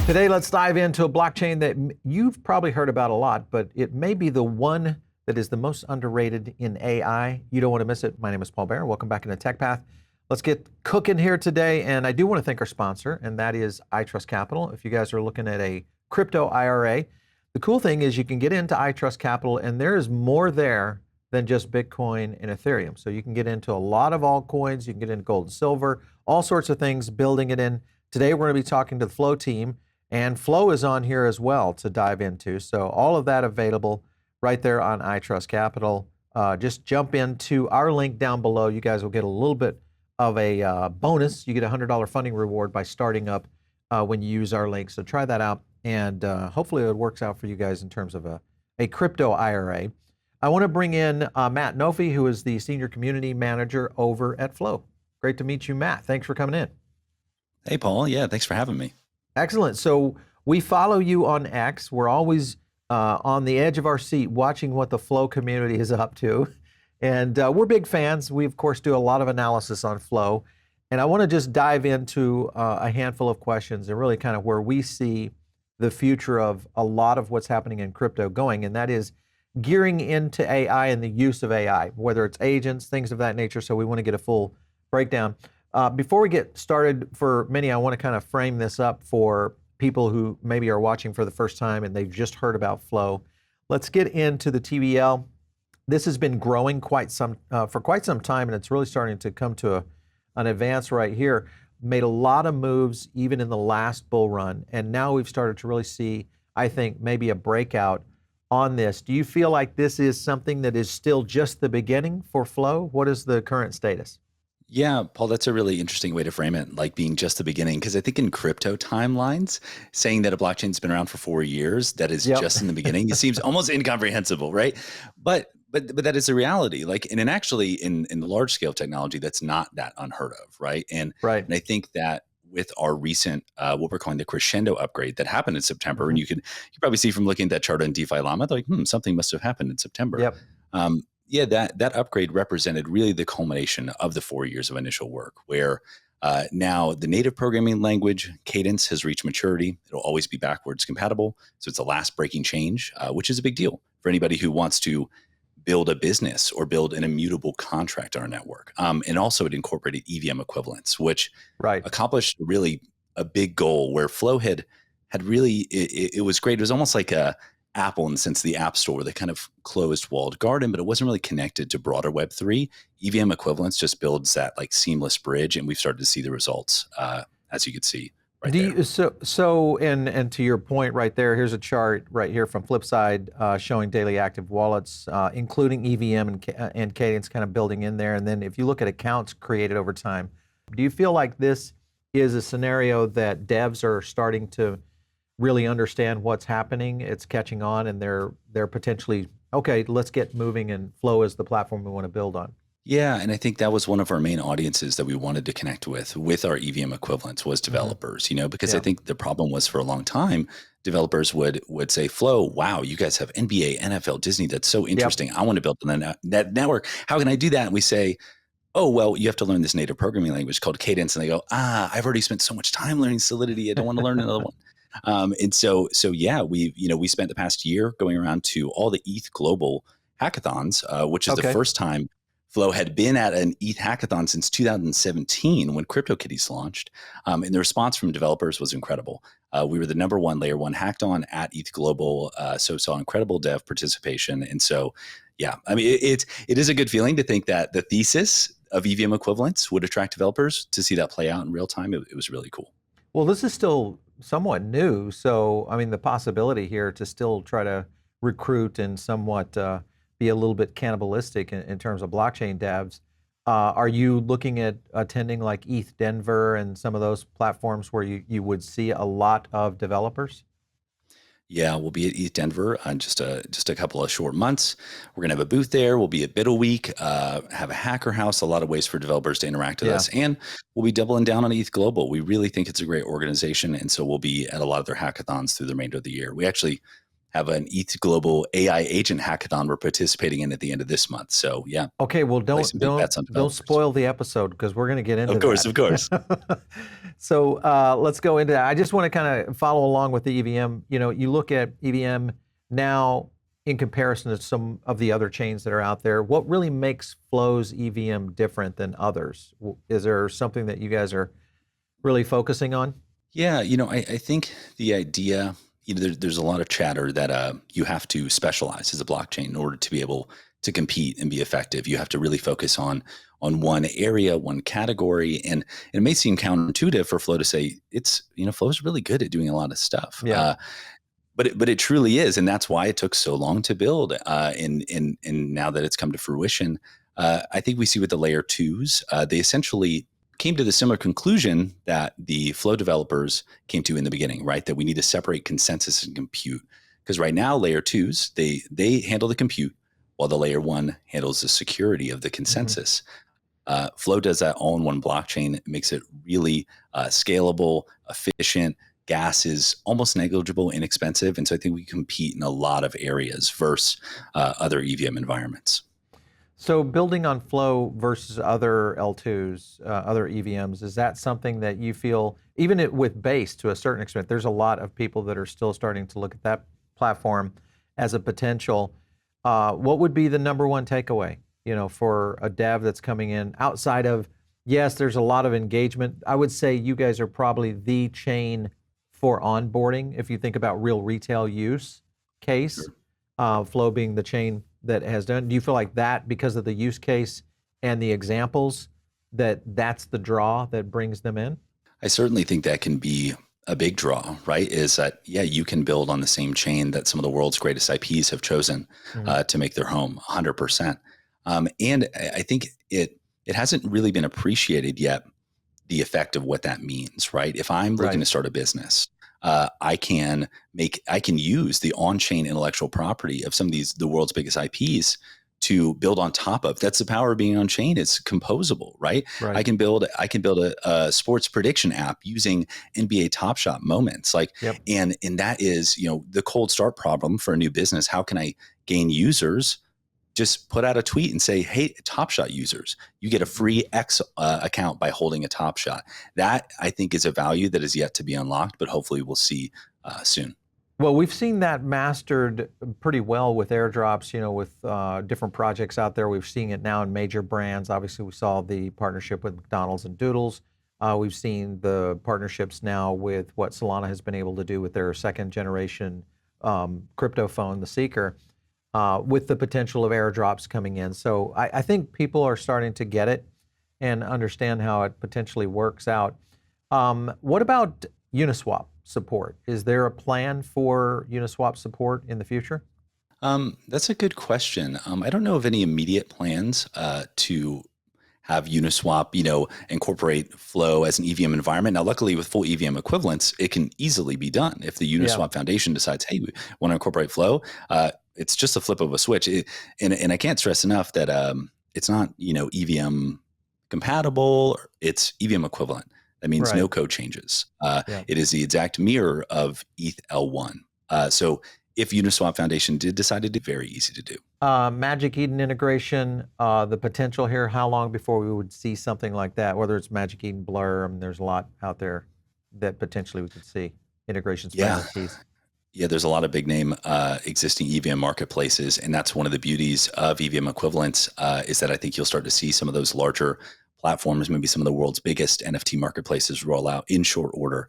Today, let's dive into a blockchain that you've probably heard about a lot, but it may be the one that is the most underrated in AI. You don't want to miss it. My name is Paul Barron. Welcome back into Tech Path. Let's get cooking here today. And I do want to thank our sponsor, and that is iTrust Capital. If you guys are looking at a crypto IRA, the cool thing is you can get into iTrust Capital, and there is more there than just Bitcoin and Ethereum. So you can get into a lot of altcoins. You can get into gold and silver, all sorts of things, building it in. Today, we're going to be talking to the Flow team. And Flow is on here as well to dive into. So all of that available right there on iTrust Capital. Just jump into our link down below. You guys will get a little bit of a bonus. You get a $100 funding reward by starting up when you use our link. So try that out. And hopefully it works out for you guys in terms of a crypto IRA. I want to bring in Matt Nofi, who is the Senior Community Manager over at Flow. Great to meet you, Matt. Thanks for coming in. Hey, Paul. Yeah, thanks for having me. Excellent. So we follow you on X. We're always on the edge of our seat watching what the Flow community is up to. And we're big fans. We, of course, do a lot of analysis on Flow. And I want to just dive into a handful of questions and really kind of where we see the future of a lot of what's happening in crypto going. And that is gearing into AI and the use of AI, whether it's agents, things of that nature. So we want to get a full breakdown. Before we get started, for many, I want to kind of frame this up for people who maybe are watching for the first time and they've just heard about Flow. Let's get into the TVL. This has been growing for quite some time, and it's really starting to come to an advance right here. Made a lot of moves even in the last bull run, and now we've started to really see, I think, maybe a breakout on this. Do you feel like this is something that is still just the beginning for Flow? What is the current status? Yeah, Paul, that's a really interesting way to frame it, like being just the beginning. Because I think in crypto timelines, saying that a blockchain's been around for 4 years, that is just in the beginning, it seems almost incomprehensible, right? But that is a reality. Like, and actually in the large scale of technology, that's not that unheard of, right? And I think that with our recent what we're calling the crescendo upgrade that happened in September, and you probably see from looking at that chart on DeFi Llama, like, something must have happened in September. Yep. Yeah, that upgrade represented really the culmination of the 4 years of initial work, where now the native programming language Cadence has reached maturity. It'll always be backwards compatible. So it's a last breaking change, which is a big deal for anybody who wants to build a business or build an immutable contract on our network. And also it incorporated EVM equivalence, which accomplished really a big goal where Flow had really, it was great. It was almost like a Apple in the sense of the App Store, the kind of closed walled garden, but it wasn't really connected to broader Web3. EVM equivalence just builds that like seamless bridge, and we've started to see the results, as you can see right there. So, and to your point right there, here's a chart right here from Flipside showing daily active wallets, including EVM and Cadence kind of building in there. And then if you look at accounts created over time, do you feel like this is a scenario that devs are starting to really understand what's happening, it's catching on, and they're potentially, okay, let's get moving, and Flow is the platform we want to build on? Yeah, and I think that was one of our main audiences that we wanted to connect with our EVM equivalents was developers, because I think the problem was for a long time, developers would say, Flow, wow, you guys have NBA, NFL, Disney, that's so interesting. I want to build on that network. How can I do that? And we say, oh, well, you have to learn this native programming language called Cadence. And they go, I've already spent so much time learning Solidity. I don't want to learn another one. And so yeah, we spent the past year going around to all the ETH global hackathons, which is the first time Flow had been at an ETH hackathon since 2017 when CryptoKitties launched. And the response from developers was incredible. We were the #1 layer 1 hackathon at ETH global. So saw incredible dev participation. And so, yeah, I mean, it is a good feeling to think that the thesis of EVM equivalents would attract developers. To see that play out in real time, it was really cool. Well, this is still somewhat new. So, I mean, the possibility here to still try to recruit and somewhat be a little bit cannibalistic in terms of blockchain devs. Are you looking at attending like ETH Denver and some of those platforms where you would see a lot of developers? Yeah, we'll be at ETH Denver in just a couple of short months. We're going to have a booth there. We'll be at Biddle Week, have a hacker house, a lot of ways for developers to interact with us. And we'll be doubling down on ETH Global. We really think it's a great organization. And so we'll be at a lot of their hackathons through the remainder of the year. We actually have an ETH Global AI Agent Hackathon we're participating in at the end of this month. So yeah, Okay, well, place some big bets on don't developers. spoil the episode because we're going to get into Of course, that. of course. So let's go into that. I just want to kind of follow along with the EVM. You know, you look at EVM now in comparison to some of the other chains that are out there. What really makes Flow's EVM different than others? Is there something that you guys are really focusing on? Yeah, I think the idea, there's a lot of chatter that you have to specialize as a blockchain in order to be able to compete and be effective. You have to really focus on one area, one category, and it may seem counterintuitive for Flow to say Flow is really good at doing a lot of stuff. Yeah. But it truly is, and that's why it took so long to build. And now that it's come to fruition, I think we see with the layer twos, they essentially came to the similar conclusion that the Flow developers came to in the beginning, right? That we need to separate consensus and compute, because right now layer twos they handle the compute while the layer one handles the security of the consensus. Flow does that all in one blockchain. It makes it really scalable, efficient. Gas is almost negligible, inexpensive. And so I think we compete in a lot of areas versus other EVM environments. So building on Flow versus other L2s, other EVMs, is that something that you feel, even with Base to a certain extent, there's a lot of people that are still starting to look at that platform as a potential. What would be the number one takeaway, for a dev that's coming in outside of, yes, there's a lot of engagement. I would say you guys are probably the chain for onboarding, if you think about real retail use case, Flow being the chain that has done. Do you feel like that, because of the use case and the examples, that's the draw that brings them in? I certainly think that can be a big draw, right? Is that, you can build on the same chain that some of the world's greatest IPs have chosen to make their home 100%. And I think it hasn't really been appreciated yet, the effect of what that means, right? If I'm looking to start a business, I can use the on-chain intellectual property of some of the world's biggest IPs to build on top of. That's the power of being on chain. It's composable, right? I can build a sports prediction app using NBA Top Shot moments, and that is, the cold start problem for a new business. How can I gain users? Just put out a tweet and say, hey, Top Shot users, you get a free X account by holding a Top Shot. That, I think, is a value that is yet to be unlocked, but hopefully we'll see soon. Well, we've seen that mastered pretty well with airdrops, with different projects out there. We've seen it now in major brands. Obviously, we saw the partnership with McDonald's and Doodles. We've seen the partnerships now with what Solana has been able to do with their second generation crypto phone, the Seeker. With the potential of airdrops coming in. So I think people are starting to get it and understand how it potentially works out. What about Uniswap support? Is there a plan for Uniswap support in the future? That's a good question. I don't know of any immediate plans to have Uniswap, incorporate Flow as an EVM environment. Now, luckily, with full EVM equivalents, it can easily be done. If the Uniswap Foundation decides, hey, we want to incorporate Flow, it's just a flip of a switch. And I can't stress enough that it's not, EVM compatible. It's EVM equivalent. That means no code changes. It is the exact mirror of ETH L1. So if Uniswap Foundation did decide to do, very easy to do. Magic Eden integration, the potential here, how long before we would see something like that, whether it's Magic Eden, Blur, there's a lot out there that potentially we could see integrations. Yeah, there's a lot of big name existing EVM marketplaces, and that's one of the beauties of EVM equivalents is that I think you'll start to see some of those larger platforms, maybe some of the world's biggest NFT marketplaces roll out in short order,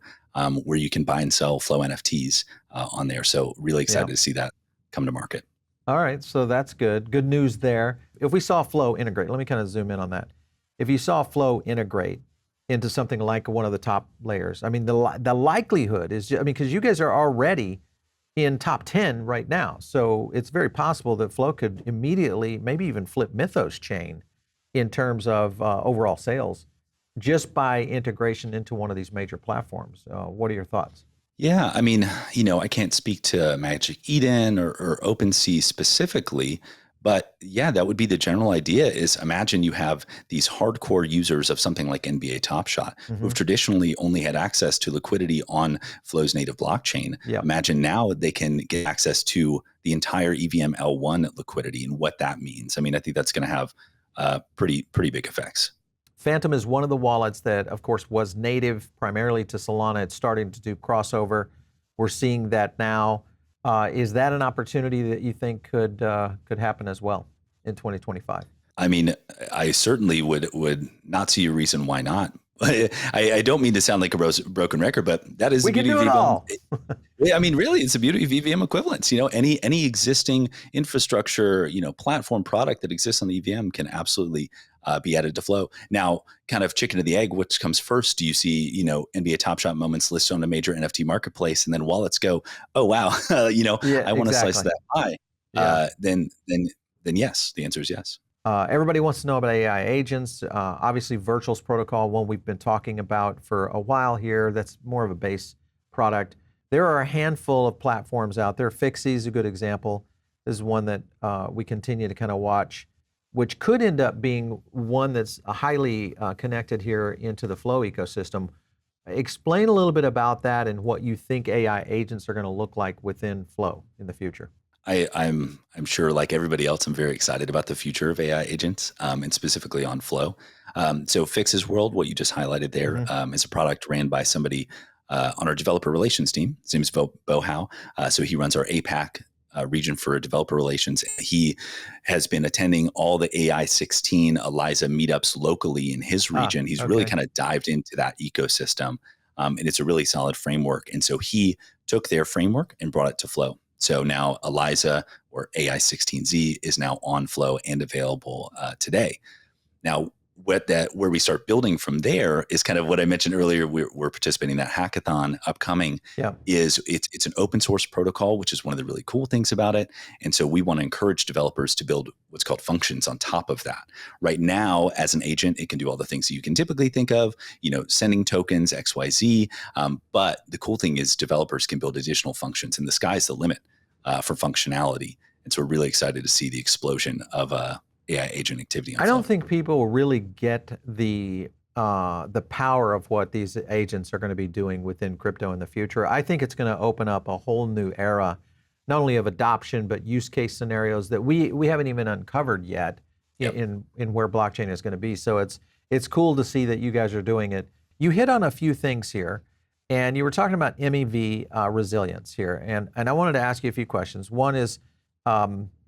where you can buy and sell Flow NFTs on there. So really excited to see that come to market. All right, so that's good. Good news there. If we saw Flow integrate, let me kind of zoom in on that. If you saw Flow integrate into something like one of the top layers, the likelihood is, because you guys are already in top 10 right now. So it's very possible that Flow could immediately, maybe even flip Mythos chain in terms of overall sales, just by integration into one of these major platforms. What are your thoughts? Yeah, I can't speak to Magic Eden or OpenSea specifically, But yeah, that would be the general idea is imagine you have these hardcore users of something like NBA Top Shot who have traditionally only had access to liquidity on Flow's native blockchain. Yeah. Imagine now they can get access to the entire EVM L1 liquidity and what that means. I mean, I think that's going to have pretty big effects. Phantom is one of the wallets that, of course, was native primarily to Solana. It's starting to do crossover. We're seeing that now. Is that an opportunity that you think could happen as well in 2025? I mean, I certainly would not see a reason why not. I don't mean to sound like a broken record, but that is we the beauty can do of it EVM. all. I mean, really, it's the beauty of EVM equivalents. You know, any existing infrastructure, platform product that exists on the EVM can absolutely be added to Flow. Now, kind of chicken or the egg, which comes first? Do you see, NBA Top Shot moments list on a major NFT marketplace, and then wallets go, oh wow, Yeah, I want to exactly. slice that pie? Yeah. Then yes, the answer is yes. Everybody wants to know about AI agents. Obviously, Virtual's protocol, one we've been talking about for a while here. That's more of a base product. There are a handful of platforms out there. Fixie is a good example. This is one that we continue to kind of watch, which could end up being one that's highly connected here into the Flow ecosystem. Explain a little bit about that and what you think AI agents are going to look like within Flow in the future. I'm sure, like everybody else, I'm very excited about the future of AI agents, and specifically on Flow. So Fix's World, what you just highlighted there, is a product ran by somebody on our developer relations team. His name is Bohao. So he runs our APAC region for developer relations. He has been attending all the AI 16 ELIZA meetups locally in his region. He's really kind of dived into that ecosystem, and it's a really solid framework. And so he took their framework and brought it to Flow. So now ELIZA or AI16Z is now on Flow and available today. Now, where we start building from there is kind of what I mentioned earlier. We're participating in that hackathon upcoming. Yeah. It's an open source protocol, which is one of the really cool things about it. And so we want to encourage developers to build what's called functions on top of that. Right now, as an agent, it can do all the things that you can typically think of, sending tokens, XYZ. But the cool thing is developers can build additional functions, and the sky's the limit for functionality. And so we're really excited to see the explosion of AI agent activity. I don't think people really get the power of what these agents are going to be doing within crypto in the future. I think it's going to open up a whole new era, not only of adoption, but use case scenarios that we haven't even uncovered yet in where blockchain is going to be. So it's cool to see that you guys are doing it. You hit on a few things here, and you were talking about MEV resilience here, and I wanted to ask you a few questions. One is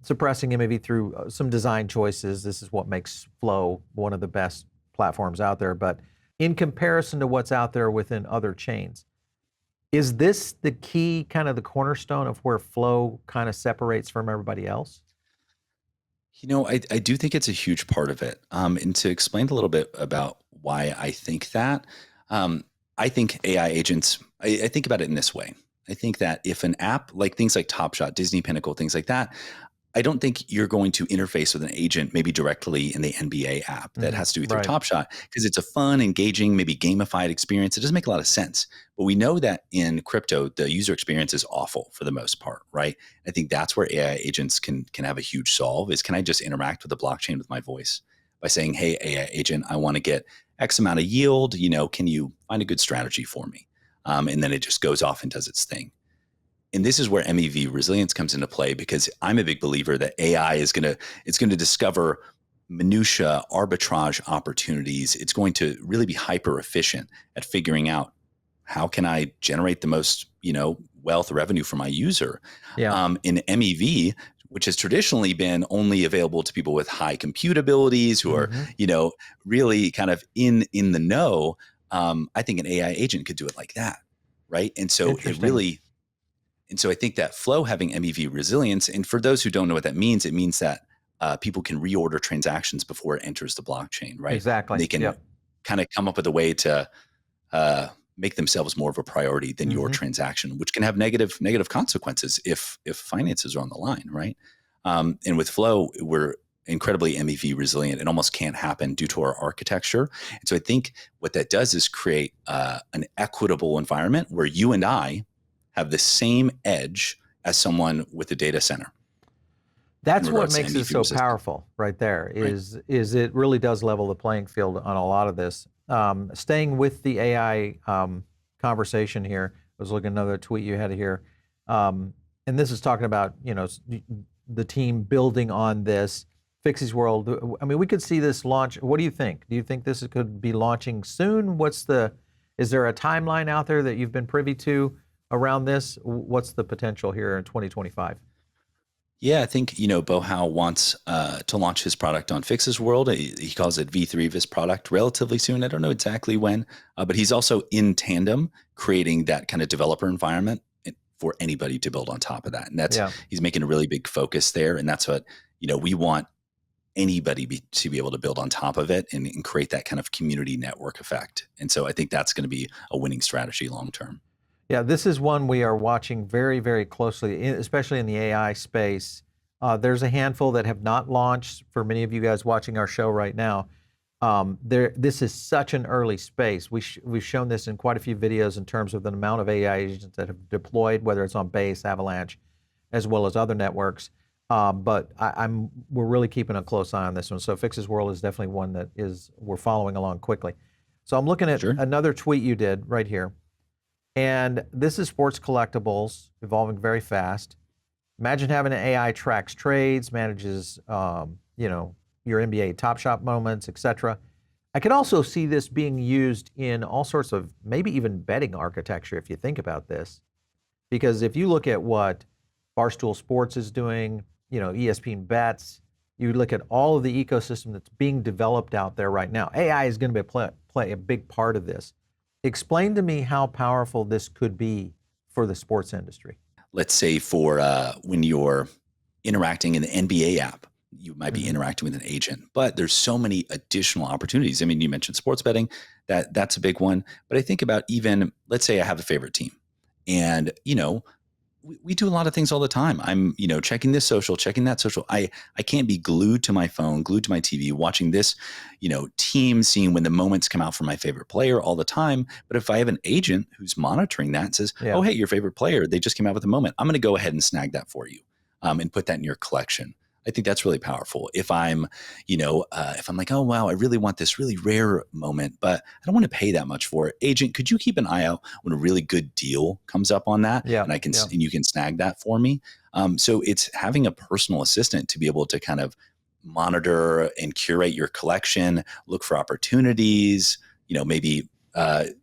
suppressing MEV through some design choices. This is what makes Flow one of the best platforms out there. But in comparison to what's out there within other chains, is this the key, kind of the cornerstone of where Flow kind of separates from everybody else? I do think it's a huge part of it. And to explain a little bit about why I think that, I think AI agents, I think about it in this way. I think that if an app, like things like Top Shot, Disney Pinnacle, things like that, I don't think you're going to interface with an agent maybe directly in the NBA app that has to do with your Top Shot, because it's a fun, engaging, maybe gamified experience. It doesn't make a lot of sense. But we know that in crypto, the user experience is awful for the most part, right? I think that's where AI agents can have a huge solve is, can I just interact with the blockchain with my voice by saying, hey, AI agent, I want to get X amount of yield, can you find a good strategy for me? And then it just goes off and does its thing. And this is where MEV Resilience comes into play, because I'm a big believer that AI is going to discover minutia arbitrage opportunities. It's going to really be hyper efficient at figuring out how can I generate the most, wealth revenue for my user. In MEV, which has traditionally been only available to people with high compute abilities who are, really kind of in the know. I think an AI agent could do it like that, right? And so I think that Flow having MEV resilience, and for those who don't know what that means, it means that people can reorder transactions before it enters the blockchain, right? Exactly. And they can kind of come up with a way to make themselves more of a priority than your transaction, which can have negative consequences if finances are on the line, right? And with Flow, we're incredibly MEV resilient. It almost can't happen due to our architecture. And so I think what that does is create an equitable environment where you and I have the same edge as someone with a data center. That's what regards to makes it MEV so resistance. powerful right there, Right. is it really does level the playing field on a lot of this. Staying with the AI conversation here, I was looking at another tweet you had here. And this is talking about, the team building on this. Fixie's World, I mean, we could see this launch. What do you think? Do you think this could be launching soon? Is there a timeline out there that you've been privy to around this? What's the potential here in 2025? Yeah, I think, Bohau wants to launch his product on Fix's World. He calls it V3 of his product relatively soon. I don't know exactly when, but he's also in tandem creating that kind of developer environment for anybody to build on top of that. And Yeah. he's making a really big focus there. And that's what, we want anybody to be able to build on top of it and create that kind of community network effect. And so I think that's going to be a winning strategy long term. Yeah, this is one we are watching very, very closely, especially in the AI space. There's a handful that have not launched. For many of you guys watching our show right now, this is such an early space. We've shown this in quite a few videos in terms of the amount of AI agents that have deployed, whether it's on Base, Avalanche, as well as other networks. But we're really keeping a close eye on this one. So Fix's World is definitely one that we're following along quickly. So I'm looking at another tweet you did right here. And this is sports collectibles evolving very fast. Imagine having an AI tracks trades, manages, your NBA Top Shot moments, etc. I could also see this being used in all sorts of maybe even betting architecture if you think about this. Because if you look at what Barstool Sports is doing, ESPN Bets, you look at all of the ecosystem that's being developed out there right now. AI is going to play a big part of this. Explain to me how powerful this could be for the sports industry. Let's say for when you're interacting in the NBA app, you might be interacting with an agent, but there's so many additional opportunities. I mean, you mentioned sports betting, that's a big one. But I think about even, let's say I have a favorite team and, we do a lot of things all the time. I'm, checking this social, checking that social. I can't be glued to my phone, glued to my TV, watching this, team, seeing when the moments come out for my favorite player all the time. But if I have an agent who's monitoring that and says, oh, hey, your favorite player, they just came out with a moment. I'm going to go ahead and snag that for you and put that in your collection. I think that's really powerful. If I'm, if I'm like, oh, wow, I really want this really rare moment, but I don't want to pay that much for it. Agent, could you keep an eye out when a really good deal comes up on that? Yeah. And and you can snag that for me. So it's having a personal assistant to be able to kind of monitor and curate your collection, look for opportunities, maybe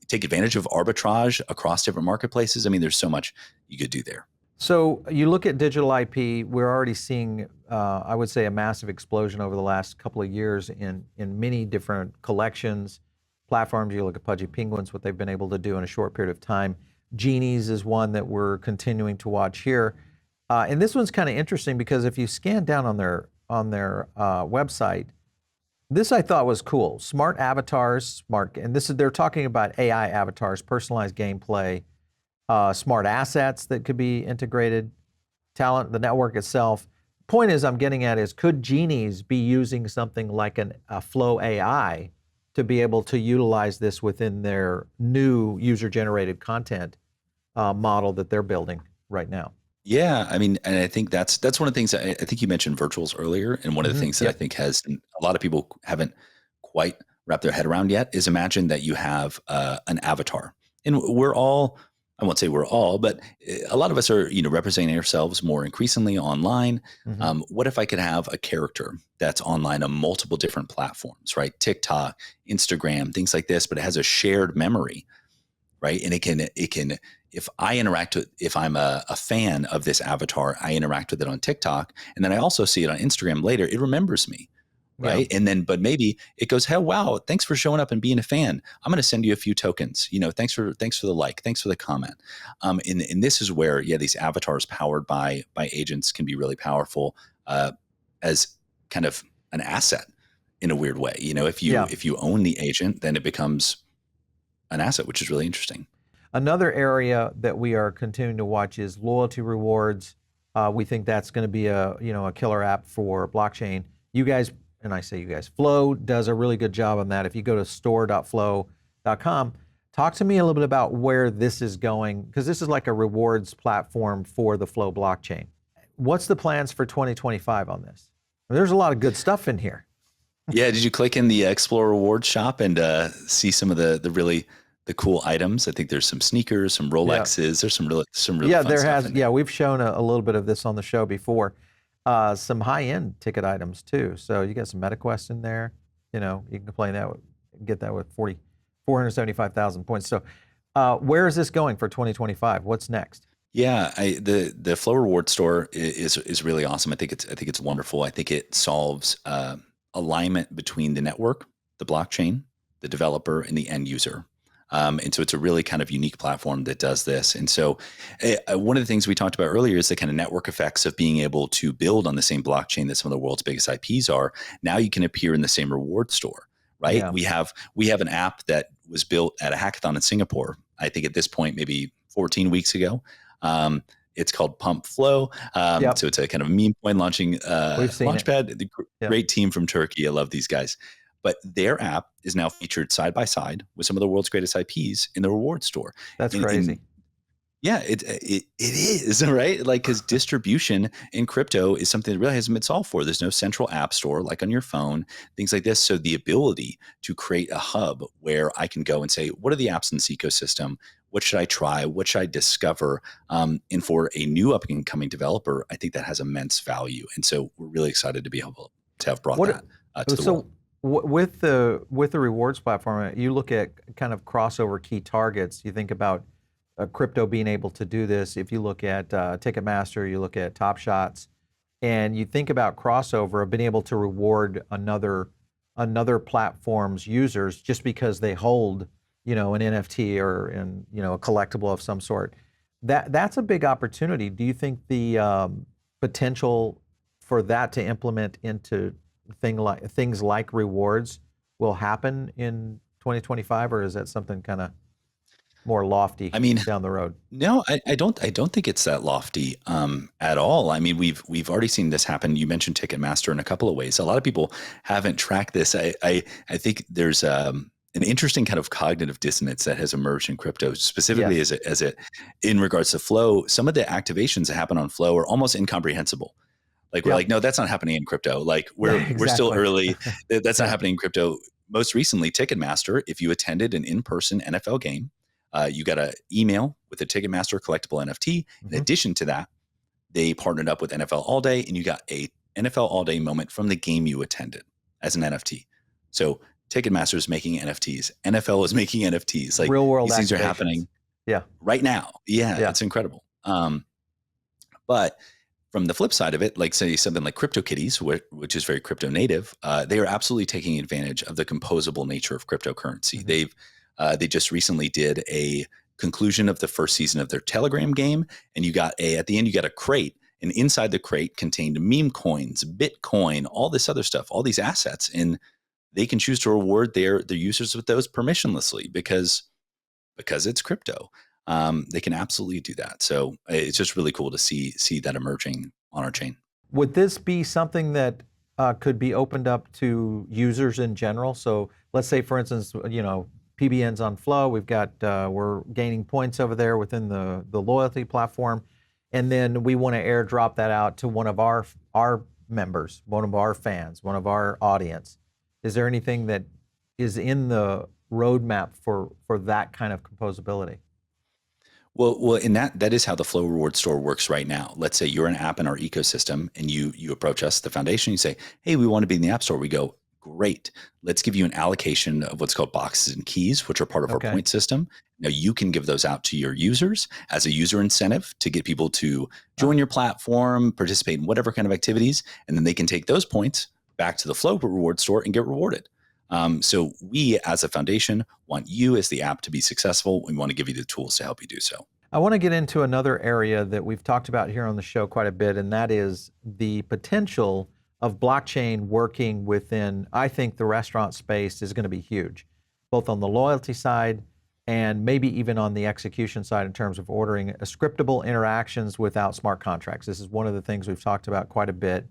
take advantage of arbitrage across different marketplaces. I mean, there's so much you could do there. So you look at digital IP, we're already seeing, I would say, a massive explosion over the last couple of years in many different collections, platforms. You look at Pudgy Penguins, what they've been able to do in a short period of time. Genies is one that we're continuing to watch here. And this one's kind of interesting because if you scan down on their website, this I thought was cool. Smart avatars, and they're talking about AI avatars, personalized gameplay, smart assets that could be integrated, talent, the network itself. Point I'm getting at is, could Genies be using something like a FlowAI to be able to utilize this within their new user-generated content model that they're building right now? Yeah, I mean, and I think that's one of the things I think you mentioned virtuals earlier, and one of the things that I think a lot of people haven't quite wrapped their head around yet is imagine that you have an avatar, and we're all. I won't say we're all, but a lot of us are, representing ourselves more increasingly online. What if I could have a character that's online on multiple different platforms, right? TikTok, Instagram, things like this, but it has a shared memory, right? And it can, if I'm a fan of this avatar, I interact with it on TikTok, and then I also see it on Instagram later, it remembers me. Right. Yeah. And then, but maybe it goes, hey, wow, thanks for showing up and being a fan. I'm going to send you a few tokens, thanks for the like, thanks for the comment. And this is where, these avatars powered by agents can be really powerful as kind of an asset in a weird way. If you own the agent, then it becomes an asset, which is really interesting. Another area that we are continuing to watch is loyalty rewards. We think that's going to be a killer app for blockchain. You guys, and I say you guys, Flow does a really good job on that. If you go to store.flow.com, talk to me a little bit about where this is going, because this is like a rewards platform for the Flow blockchain. what's the plans for 2025 on this? There's a lot of good stuff in here. Yeah, did you click in the Explore Rewards shop and see some of the really the cool items? I think there's some sneakers, some Rolexes. There's some really fun there stuff has. in there. Yeah, we've shown a little bit of this on the show before. Some high-end ticket items too. So you got some MetaQuest in there. You know, you can play that, get that with 475,000 points. So where is this going for 2025? What's next? Yeah, the Flow Reward Store is really awesome. I think it's wonderful. I think it solves alignment between the network, the blockchain, the developer, and the end user. And so it's a really kind of unique platform that does this. And so one of the things we talked about earlier is the kind of network effects of being able to build on the same blockchain that some of the world's biggest IPs are. Now you can appear in the same reward store, right? Yeah. We have an app that was built at a hackathon in Singapore. I think at this point, maybe 14 weeks ago. It's called Pump Flow. So it's a kind of meme coin launching launchpad. Great team from Turkey. I love these guys. But their app is now featured side by side with some of the world's greatest IPs in the reward store. That's crazy. Yeah, it is, right? Like, because distribution in crypto is something that really hasn't been solved for. There's no central app store like on your phone, things like this. So the ability to create a hub where I can go and say, what are the apps in this ecosystem? What should I try? What should I discover? And for a new up and coming developer, I think that has immense value. And so we're really excited to be able to have brought that to the world. With the rewards platform, you look at kind of crossover key targets. You think about crypto being able to do this. If you look at Ticketmaster, you look at Top Shots, and you think about crossover of being able to reward another platform's users just because they hold, you know, an NFT or a collectible of some sort. That's a big opportunity. Do you think the potential for that to implement into things like rewards will happen in 2025, or is that something kind of more lofty down the road? No, I don't think it's that lofty at all. I mean, we've already seen this happen. You mentioned Ticketmaster in a couple of ways. A lot of people haven't tracked this. I think there's an interesting kind of cognitive dissonance that has emerged in crypto, specifically as it in regards to Flow. Some of the activations that happen on Flow are almost incomprehensible. Like we're like, no, that's not happening in crypto. Like we're still early. That's not happening in crypto. Most recently, Ticketmaster, if you attended an in-person NFL game, you got an email with a Ticketmaster collectible NFT. In addition to that, they partnered up with NFL All Day, and you got a NFL All Day moment from the game you attended as an NFT. So Ticketmaster is making NFTs. NFL is making NFTs. Like real world these things are happening right now. Yeah, it's incredible. But from the flip side of it, like say something like CryptoKitties, which is very crypto native, they are absolutely taking advantage of the composable nature of cryptocurrency. They just recently did a conclusion of the first season of their Telegram game, and at the end you got a crate, and inside the crate contained meme coins, Bitcoin, all this other stuff, all these assets, and they can choose to reward their users with those permissionlessly because it's crypto. They can absolutely do that. So it's just really cool to see that emerging on our chain. Would this be something that could be opened up to users in general? So let's say, for instance, PBN's on Flow. We've got we're gaining points over there within the loyalty platform, and then we want to airdrop that out to one of our members, one of our fans, one of our audience. Is there anything that is in the roadmap for that kind of composability? Well, in that is how the Flow Reward Store works right now. Let's say you're an app in our ecosystem, and you approach us, the foundation, you say, hey, we want to be in the App Store. We go, great. Let's give you an allocation of what's called boxes and keys, which are part of our point system. Now you can give those out to your users as a user incentive to get people to join your platform, participate in whatever kind of activities, and then they can take those points back to the Flow Reward Store and get rewarded. So we, as a foundation, want you as the app to be successful. We want to give you the tools to help you do so. I want to get into another area that we've talked about here on the show quite a bit, and that is the potential of blockchain working within, I think the restaurant space is going to be huge, both on the loyalty side and maybe even on the execution side in terms of ordering scriptable interactions without smart contracts. This is one of the things we've talked about quite a bit.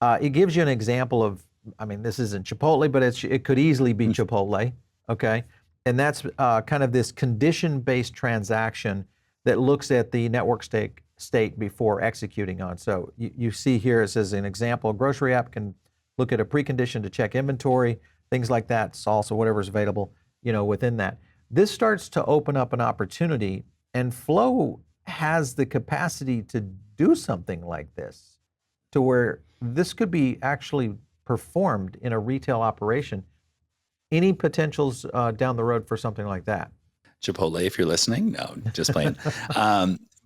It gives you an example of, this isn't Chipotle, but it could easily be Chipotle, okay? And that's kind of this condition-based transaction that looks at the network stake state before executing on. So you see here, it says an example, a grocery app can look at a precondition to check inventory, things like that, salsa, whatever's available, within that. This starts to open up an opportunity, and Flow has the capacity to do something like this, to where this could be actually performed in a retail operation. Any potentials down the road for something like that? Chipotle, if you're listening, no, just playing.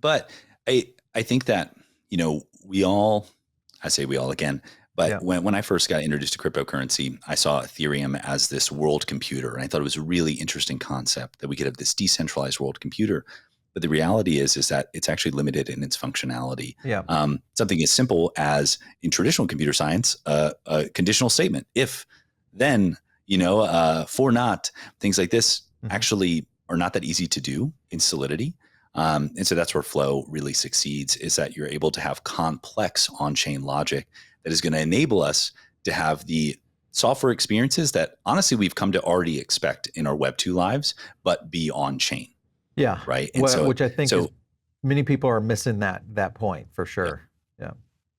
But I think that, we all, I say we all again, but when I first got introduced to cryptocurrency, I saw Ethereum as this world computer. And I thought it was a really interesting concept that we could have this decentralized world computer. But the reality is that it's actually limited in its functionality. Yeah. Something as simple as in traditional computer science, a conditional statement, if, then, for not, things like this actually are not that easy to do in Solidity. And so that's where Flow really succeeds, is that you're able to have complex on-chain logic that is going to enable us to have the software experiences that honestly we've come to already expect in our Web2 lives, but be on-chain. Yeah. Right. And which I think is, many people are missing that point for sure. Yeah.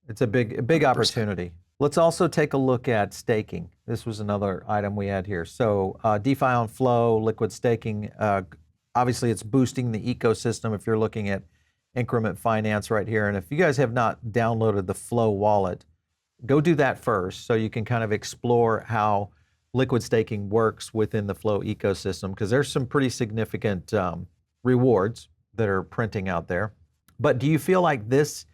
It's a big 100%. Opportunity. Let's also take a look at staking. This was another item we had here. So DeFi on Flow, liquid staking, obviously it's boosting the ecosystem if you're looking at increment finance right here. And if you guys have not downloaded the Flow wallet, go do that first so you can kind of explore how liquid staking works within the Flow ecosystem, because there's some pretty significant rewards that are printing out there. But do you feel like this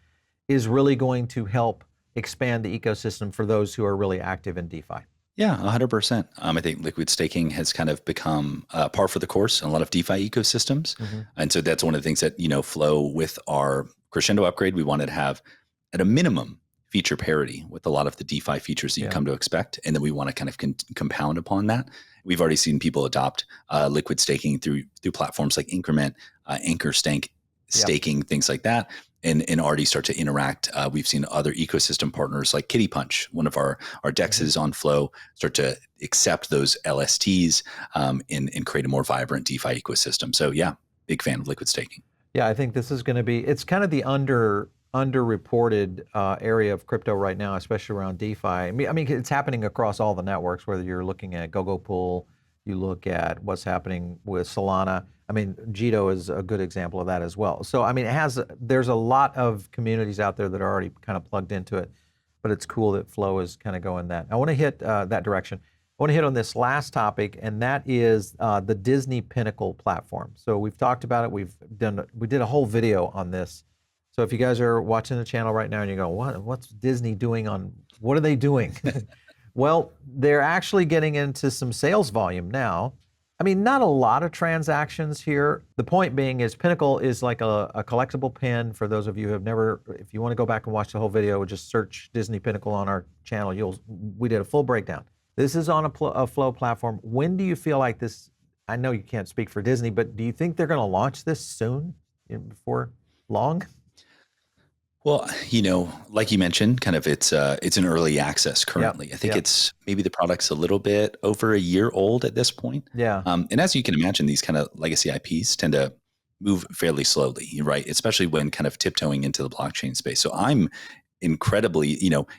is really going to help expand the ecosystem for those who are really active in DeFi? Yeah, 100%. I think liquid staking has kind of become par for the course in a lot of DeFi ecosystems. And so that's one of the things that, Flow, with our Crescendo upgrade, we wanted to have at a minimum feature parity with a lot of the DeFi features that you come to expect. And then we want to kind of compound upon that. We've already seen people adopt liquid staking through platforms like Increment, Anchor staking, things like that, and already start to interact. We've seen other ecosystem partners like Kitty Punch, one of our dexes on Flow, start to accept those LSTs and create a more vibrant DeFi ecosystem. So yeah, big fan of liquid staking. Yeah, I think this is going to be, it's kind of the underreported area of crypto right now, especially around DeFi. I mean, it's happening across all the networks, whether you're looking at GoGoPool, you look at what's happening with Solana. I mean, Jito is a good example of that as well. So, I mean, there's a lot of communities out there that are already kind of plugged into it, but it's cool that Flow is kind of going that. I want to hit that direction. I want to hit on this last topic, and that is the Disney Pinnacle platform. So we've talked about it. We did a whole video on this. So if you guys are watching the channel right now and you go, what's Disney doing what are they doing? Well, they're actually getting into some sales volume now. I mean, not a lot of transactions here. The point being is Pinnacle is like a collectible pin. For those of you who have never, if you want to go back and watch the whole video, just search Disney Pinnacle on our channel. We did a full breakdown. This is on a Flow platform. When do you feel like this, I know you can't speak for Disney, but do you think they're going to launch this soon, before long? Well, like you mentioned, kind of it's an early access currently. I think it's maybe the product's a little bit over a year old at this point. Yeah. And as you can imagine, these kind of legacy IPs tend to move fairly slowly, right? Especially when kind of tiptoeing into the blockchain space. So I'm incredibly,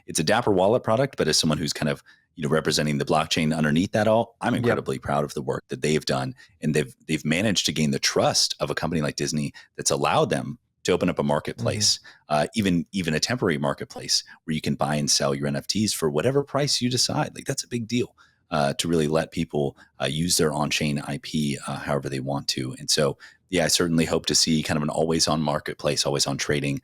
it's a Dapper Wallet product, but as someone who's kind of, representing the blockchain underneath that all, I'm incredibly proud of the work that they've done. And they've managed to gain the trust of a company like Disney that's allowed them to open up a marketplace, even a temporary marketplace where you can buy and sell your NFTs for whatever price you decide. Like, that's a big deal to really let people use their on-chain IP however they want to. And so, yeah, I certainly hope to see kind of an always-on marketplace, always-on trading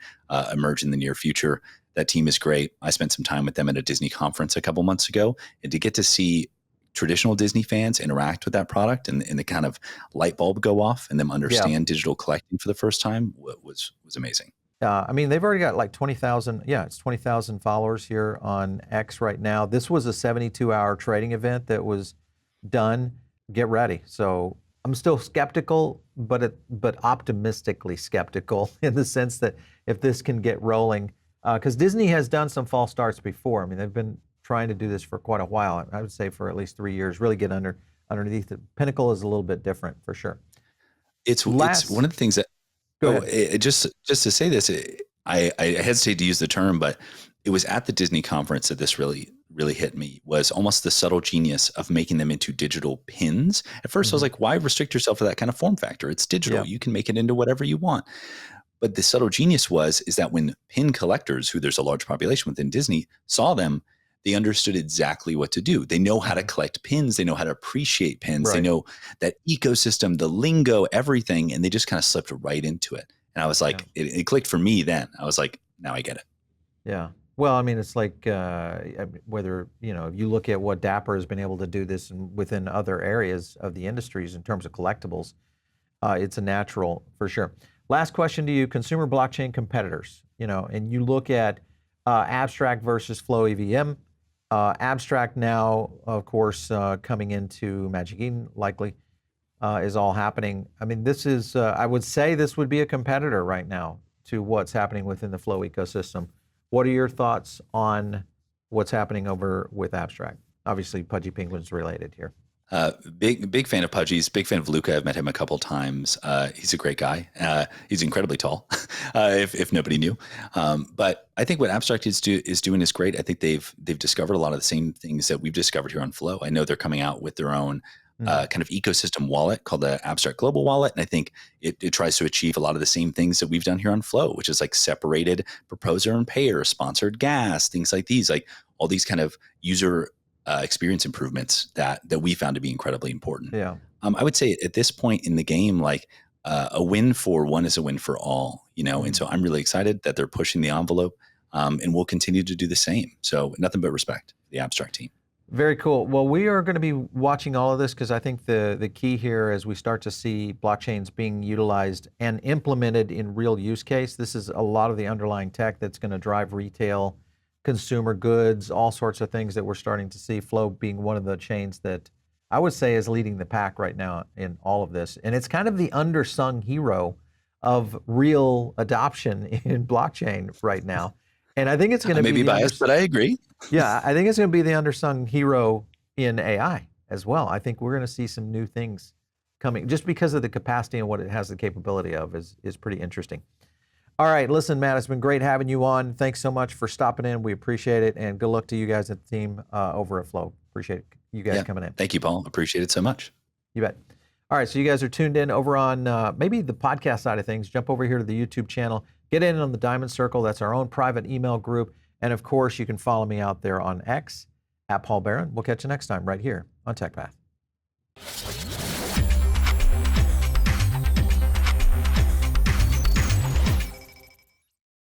emerge in the near future. That team is great. I spent some time with them at a Disney conference a couple months ago, and to get to see traditional Disney fans interact with that product and the kind of light bulb go off and them understand digital collecting for the first time was amazing. I mean, they've already got like 20,000. Yeah, it's 20,000 followers here on X right now. This was a 72-hour trading event that was done. Get ready. So I'm still skeptical, but optimistically skeptical in the sense that if this can get rolling, because Disney has done some false starts before. I mean, they've been trying to do this for quite a while. I would say for at least 3 years, really get underneath it. Pinnacle is a little bit different for sure. It's one of the things that, Go Oh, ahead. just to say this, I hesitate to use the term, but it was at the Disney conference that this really hit me, was almost the subtle genius of making them into digital pins. At first, I was Hmm. like, why restrict yourself to that kind of form factor? It's Yeah. digital. You can make it into whatever you want. But the subtle genius is that when pin collectors, who there's a large population within Disney, saw them, they understood exactly what to do. They know how to Hmm. collect pins. They know how to appreciate pins. They Right. know that ecosystem, the lingo, everything, and they just kind of slipped right into it. And I was Yeah. like, it clicked for me then. I was like, now I get it. Yeah. Well, I mean, it's like whether, if you look at what Dapper has been able to do this within other areas of the industries in terms of collectibles, it's a natural for sure. Last question to you, consumer blockchain competitors, and you look at Abstract versus FlowEVM. Abstract now, of course, coming into Magic Eden likely is all happening. I mean, this is, I would say this would be a competitor right now to what's happening within the Flow ecosystem. What are your thoughts on what's happening over with Abstract? Obviously, Pudgy Penguin's related here. Big fan of Pudgy's, big fan of Luca. I've met him a couple times. He's a great guy. He's incredibly tall, if nobody knew. But I think what Abstract is doing is great. I think they've discovered a lot of the same things that we've discovered here on Flow. I know they're coming out with their own kind of ecosystem wallet called the Abstract Global Wallet, and I think it tries to achieve a lot of the same things that we've done here on Flow, which is like separated proposer and payer, sponsored gas, things like these, like all these kind of user experience improvements that we found to be incredibly important. Yeah. I would say at this point in the game, like a win for one is a win for all, and so I'm really excited that they're pushing the envelope, and we'll continue to do the same. So nothing but respect for the Abstract team. Very cool. Well, we are going to be watching all of this because I think the key here as we start to see blockchains being utilized and implemented in real use case, this is a lot of the underlying tech that's going to drive retail, consumer goods, all sorts of things that we're starting to see. Flow being one of the chains that I would say is leading the pack right now in all of this. And it's kind of the undersung hero of real adoption in blockchain right now. And I think it's going I to may be be the biased, but I agree. yeah, I think it's going to be the undersung hero in AI as well. I think we're going to see some new things coming just because of the capacity and what it has the capability of is pretty interesting. All right, listen, Matt, it's been great having you on. Thanks so much for stopping in. We appreciate it, and good luck to you guys at the team over at Flow. Appreciate you guys coming in. Thank you, Paul. Appreciate it so much. You bet. All right, so you guys are tuned in over on maybe the podcast side of things. Jump over here to the YouTube channel. Get in on the Diamond Circle. That's our own private email group. And of course, you can follow me out there on X at Paul Barron. We'll catch you next time right here on TechPath.